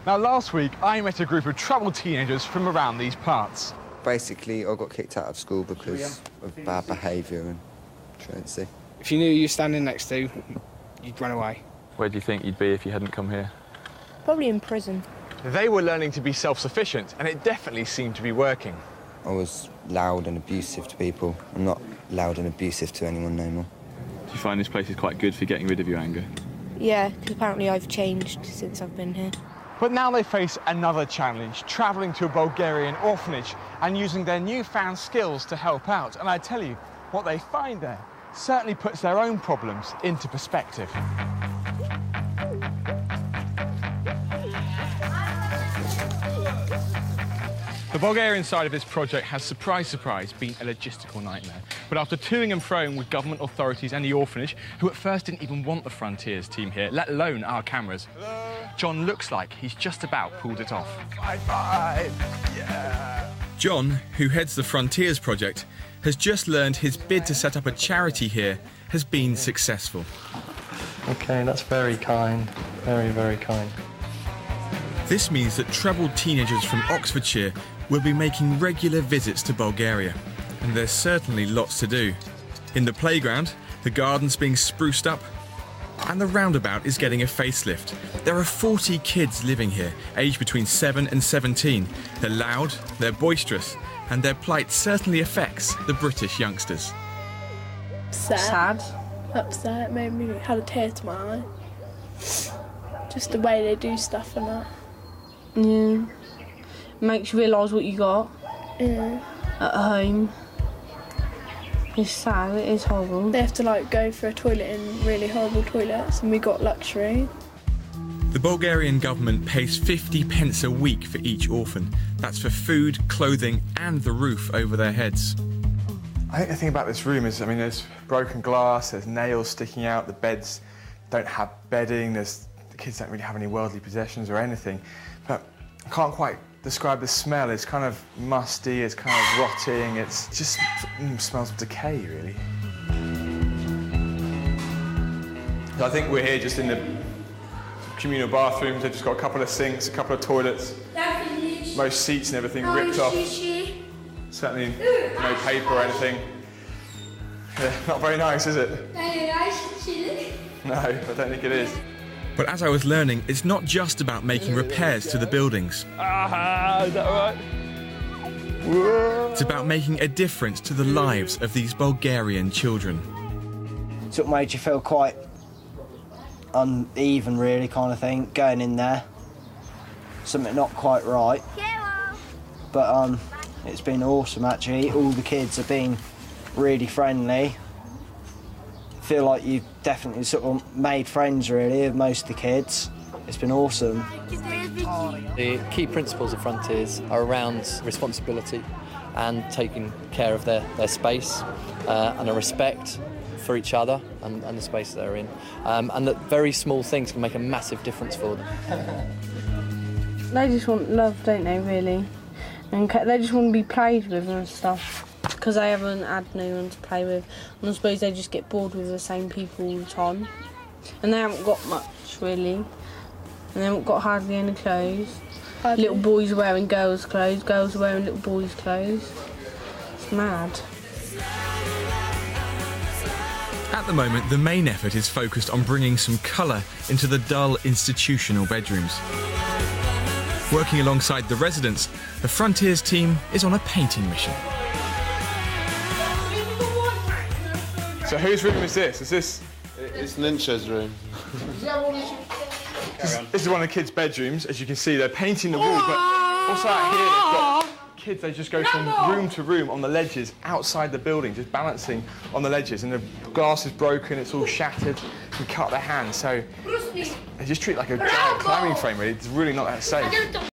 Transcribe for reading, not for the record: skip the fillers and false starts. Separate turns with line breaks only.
Now, last week, I met a group of troubled teenagers from around these parts.
Basically, I got kicked out of school because of bad behaviour and truancy.
If you knew you were standing next to, you'd run away.
Where do you think you'd be if you hadn't come here?
Probably in prison.
They were learning to be self-sufficient, and it definitely seemed to be working.
I was loud and abusive to people. I'm not loud and abusive to anyone no more.
Do you find this place is quite good for getting rid of your anger?
Yeah, because apparently I've changed since I've been here.
But now they face another challenge, travelling to a Bulgarian orphanage and using their newfound skills to help out. And I tell you, what they find there certainly puts their own problems into perspective. The Bulgarian side of this project has, surprise, surprise, been a logistical nightmare. But after toing and froing with government authorities and the orphanage, who at first didn't even want the Frontiers team here, let alone our cameras, John looks like he's just about pulled it off. High five! Yeah! John, who heads the Frontiers project, has just learned his bid to set up a charity here has been successful.
OK, that's very kind. Very, very kind.
This means that troubled teenagers from Oxfordshire will be making regular visits to Bulgaria. And there's certainly lots to do. In the playground, the garden's being spruced up, and the roundabout is getting a facelift. There are 40 kids living here, aged between 7 and 17. They're loud, they're boisterous, and their plight certainly affects the British youngsters.
Sad. Upset, made me had a tear to my eye. Just the way they do stuff and that.
Yeah. Makes you realise what you got.
Yeah.
At home. It's sad, it is horrible.
They have to like go for a toilet in really horrible toilets, and we got luxury.
The Bulgarian government pays 50 pence a week for each orphan. That's for food, clothing and the roof over their heads. I think the thing about this room is, I mean, there's broken glass, there's nails sticking out, the beds don't have bedding, the kids don't really have any worldly possessions or anything. But I can't quite describe the smell. It's kind of musty, it's kind of rotting, it's just smells of decay, really. So I think we're here just in the communal bathrooms. They've just got a couple of sinks, a couple of toilets, most seats and everything ripped off. Certainly no paper or anything. Yeah, not very nice, is it? No, I don't think it is. But as I was learning, it's not just about making repairs to the buildings. Aha, is that right? Whoa. It's about making a difference to the lives of these Bulgarian children.
Sort of made you feel quite uneven, really, kind of thing, going in there. Something not quite right. But it's been awesome, actually. All the kids have been really friendly. Feel like you've definitely sort of made friends, really, with most of the kids. It's been awesome.
The key principles of Frontiers are around responsibility and taking care of their space and a respect for each other and the space they're in. And that very small things can make a massive difference for them.
They just want love, don't they, really? And they just want to be played with and stuff. Because they haven't had no one to play with. And I suppose they just get bored with the same people all the time. And they haven't got much, really. And they haven't got hardly any clothes. Little boys are wearing girls' clothes, girls are wearing little boys' clothes. It's mad.
At the moment, the main effort is focused on bringing some colour into the dull institutional bedrooms. Working alongside the residents, the Frontiers team is on a painting mission. So whose room is this? Is this?
It's Lynch's room.
This is one of the kids' bedrooms. As you can see, they're painting the wall, but also out here they've got kids. They just go from room to room on the ledges outside the building, just balancing on the ledges, and the glass is broken. It's all shattered and cut their hands. So they just treat it like a giant climbing frame. Really, it's really not that safe.